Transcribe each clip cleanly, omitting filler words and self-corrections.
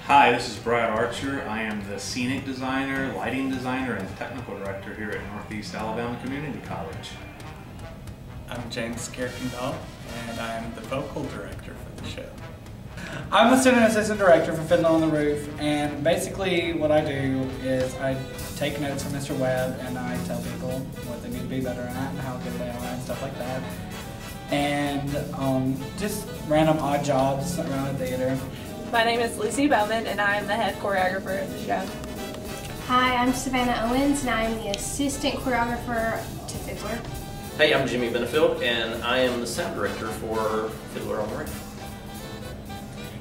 Hi, this is Brad Archer. I am the scenic designer, lighting designer, and technical director here at Northeast Alabama Community College. I'm James Kirkendall, and I'm the vocal director for the show. I'm the student assistant director for Fiddler on the Roof, and basically what I do is I take notes from Mr. Webb and I tell people what they need to be better at and how good they are and stuff like that. And just random odd jobs around the theater. My name is Lucy Bowman, and I am the head choreographer of the show. Hi, I'm Savannah Owens, and I am the assistant choreographer to Fiddler. Hey, I'm Jimmy Benefield, and I am the sound director for Fiddler on the Roof.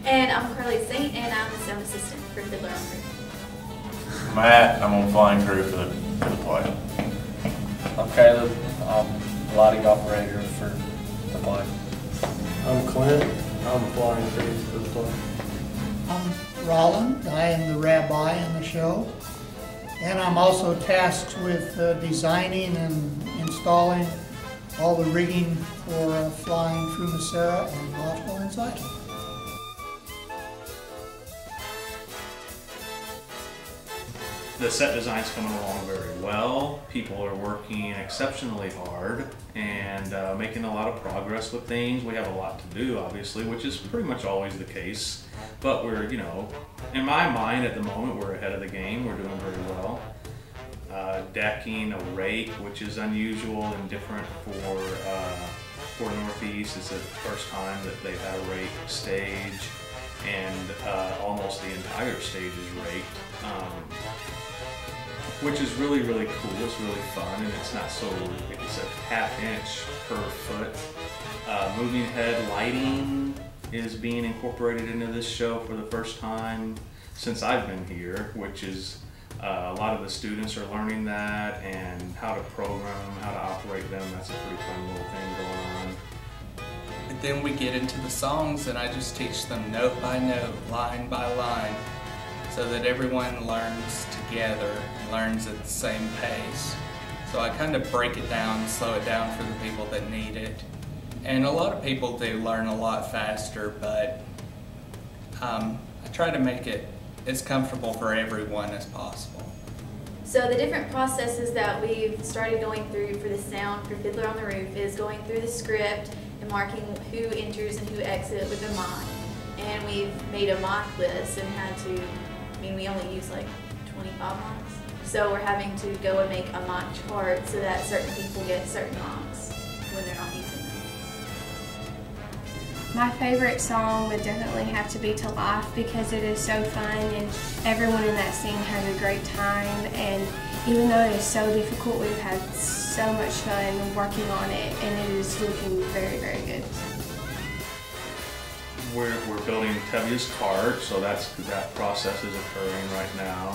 And I'm Carly Saint, and I'm the sound assistant for Fiddler on the Roof. Matt, and I'm on flying crew for the play. I'm Caleb, I'm lighting operator for the play. I'm Clint, I'm flying crew for the play. I'm Roland, I am the rabbi in the show, and I'm also tasked with designing and installing all the rigging for flying through Macera and Boswell inside. The set design's coming along very well. People are working exceptionally hard and making a lot of progress with things. We have a lot to do, obviously, which is pretty much always the case. But we're, in my mind at the moment, we're ahead of the game. We're doing very well. Decking, a rake, which is unusual and different for Northeast. It's the first time that they've had a rake stage, and almost the entire stage is raked. Which is really, really cool. It's really fun, and it's not so, it's a ½ inch per foot. Moving head lighting is being incorporated into this show for the first time since I've been here, which is a lot of the students are learning that and how to program them, how to operate them. That's a pretty fun little thing going on. And then we get into the songs, and I just teach them note by note, line by line, so that everyone learns together, learns at the same pace. So I kind of break it down, slow it down for the people that need it. And a lot of people do learn a lot faster, but I try to make it as comfortable for everyone as possible. So the different processes that we've started going through for the sound for Fiddler on the Roof is going through the script and marking who enters and who exits with a mic. And we've made a mic list and had to, we only use like 25 mics. So we're having to go and make a mic chart so that certain people get certain mics when they're not using them. My favorite song would definitely have to be To Life, because it is so fun and everyone in that scene has a great time, and even though it is so difficult, we've had so much fun working on it, and it is looking very, very good. We're building Tevia's cart, so that process is occurring right now.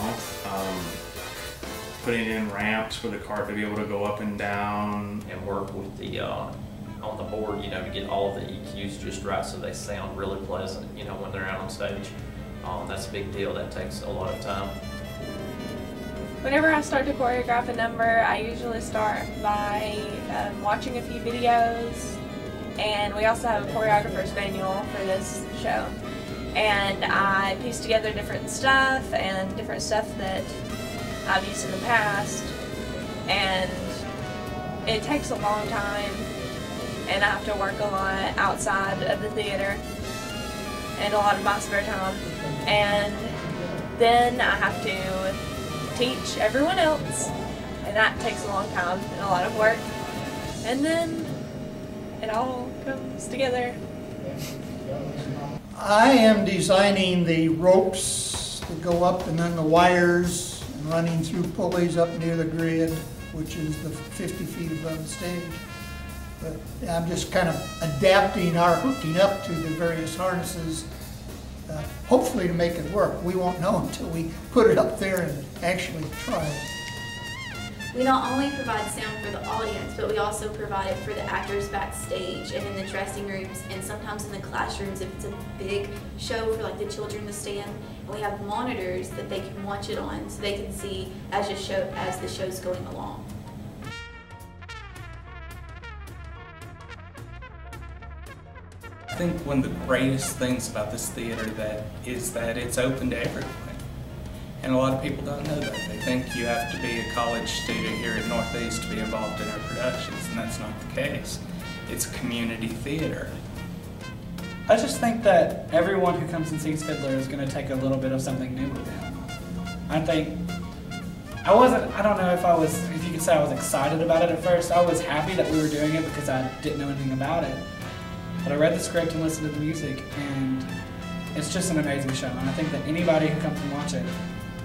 Putting in ramps for the cart to be able to go up and down. And work with the, on the board, to get all of the EQs just right so they sound really pleasant, when they're out on stage. That's a big deal. That takes a lot of time. Whenever I start to choreograph a number, I usually start by watching a few videos, and we also have a choreographer's manual for this show. And I piece together different stuff that I've used in the past, and it takes a long time, and I have to work a lot outside of the theater and a lot of my spare time, and then I have to teach everyone else, and that takes a long time and a lot of work, and then it all comes together. I am designing the ropes that go up, and then the wires, and running through pulleys up near the grid, which is the 50 feet above the stage. But I'm just kind of adapting our hooking up to the various harnesses, hopefully to make it work. We won't know until we put it up there and actually try it. We not only provide sound for the audience, but we also provide it for the actors backstage and in the dressing rooms, and sometimes in the classrooms if it's a big show for like the children to stand. And we have monitors that they can watch it on so they can see as the show's going along. I think one of the greatest things about this theater is that it's open to everyone. And a lot of people don't know that. They think you have to be a college student here at Northeast to be involved in our productions, and that's not the case. It's community theater. I just think that everyone who comes and sees Fiddler is going to take a little bit of something new with them. I don't know if you could say I was excited about it at first. I was happy that we were doing it because I didn't know anything about it. But I read the script and listened to the music, and it's just an amazing show. And I think that anybody who comes and watch it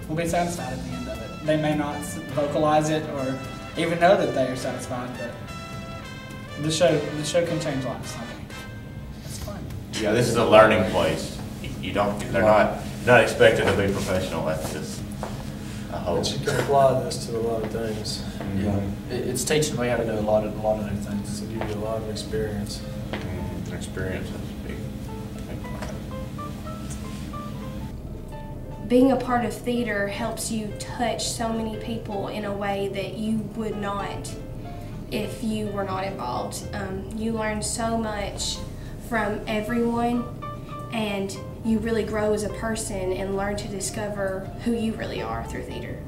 will be satisfied at the end of it. They may not vocalize it or even know that they are satisfied, but the show can change lives. I think it's fun. Yeah, this is a learning place. They're not expected to be professional. That's just a hope. But you can apply this to a lot of things. Yeah, it's teaching me how to do a lot of new things. It'll give you a lot of experience. Experience is big. Being a part of theater helps you touch so many people in a way that you would not if you were not involved. You learn so much from everyone, and you really grow as a person and learn to discover who you really are through theater.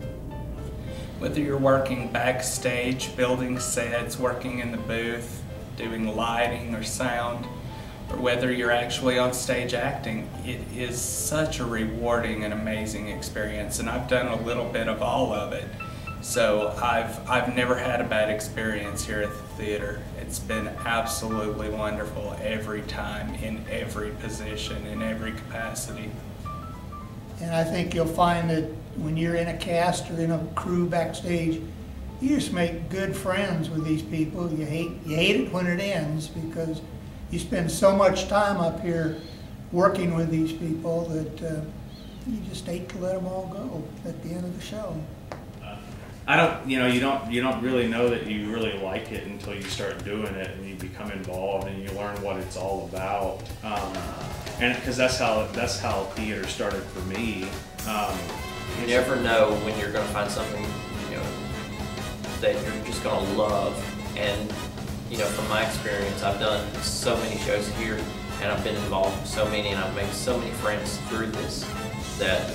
Whether you're working backstage, building sets, working in the booth, doing lighting or sound, or whether you're actually on stage acting, it is such a rewarding and amazing experience, and I've done a little bit of all of it. So I've never had a bad experience here at the theater. It's been absolutely wonderful every time, in every position, in every capacity. And I think you'll find that when you're in a cast or in a crew backstage, you just make good friends with these people. You hate it when it ends because you spend so much time up here working with these people that you just hate to let them all go at the end of the show. You don't really know that you really like it until you start doing it and you become involved and you learn what it's all about. And because that's how theater started for me. You never know when you're going to find something, that you're just going to love. And from my experience, I've done so many shows here, and I've been involved in so many, and I've made so many friends through this that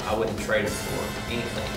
I wouldn't trade it for anything.